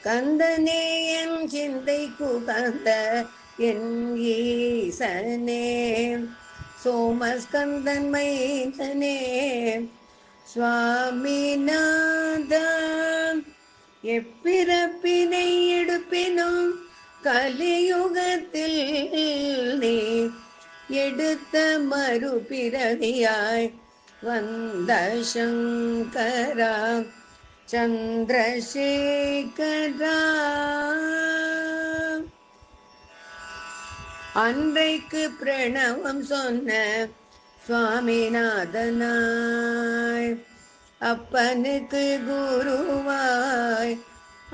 கந்தனே என் சிந்தை குகந்த என் ஈசனே, சோமஸ்கந்தன் மைந்தனே சுவாமிநாதா, எப்பிறப்பினை எடுப்பினும் கலியுகத்தில் நீ எடுத்த மறுபிறவியாய் வந்த சங்கரா சந்திரசேகரா. அன்றைக்கு பிரணவம் சொன்ன சுவாமிநாதனாய், அப்பனுக்கு குருவாய்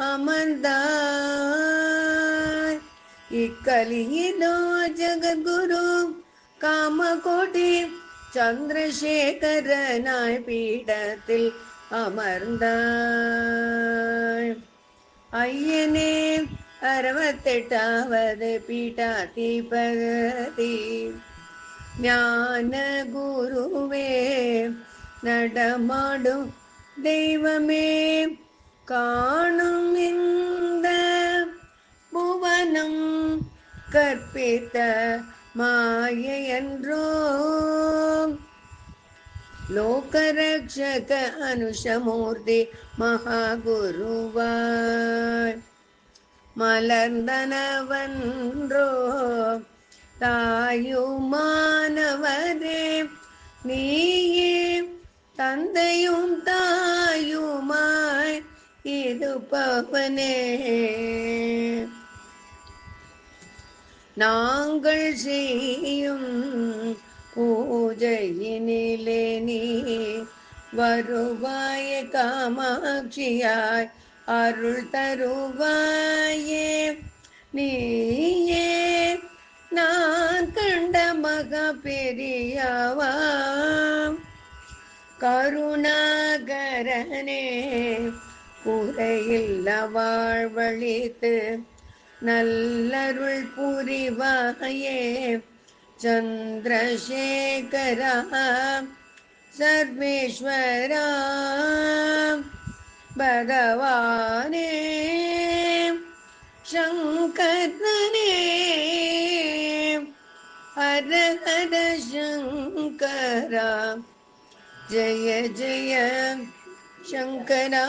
அமர்ந்தாய். இக்கலியிலோ ஜகத்குரு காமகோடி சந்திரசேகரனாய் பீடத்தில் அமர்ந்தாய். ஐயனே 68வது பீட்டாதிபதி, ஞான குருவே நடமாடும் தெய்வமே, காணும் இந்த புவனம் கற்பித்த மாயையன்றோ, லோகரக்ஷக அனுஷமூர்த்தி மகாகுருவாய் மலர்ந்தனவன்றோ, தாயுமானவரே நீயே தந்தையும் தாயுமாய் இருப்பவனே. நாங்கள் செய்யும் பூஜையினிலே நீ வருவாய காமாட்சியாய் அருள் தருவாயே. நீயே நான் கண்ட மகா பெரியவா, கருணாகரனே குறையில்ல வாழ்வழித்து நல்லருள் புரிவாயே. சந்திரசேகரா சர்வேஸ்வரா பகவானே சங்கரனே, ஹர ஹர சங்கரா, ஜய ஜய சங்கரா.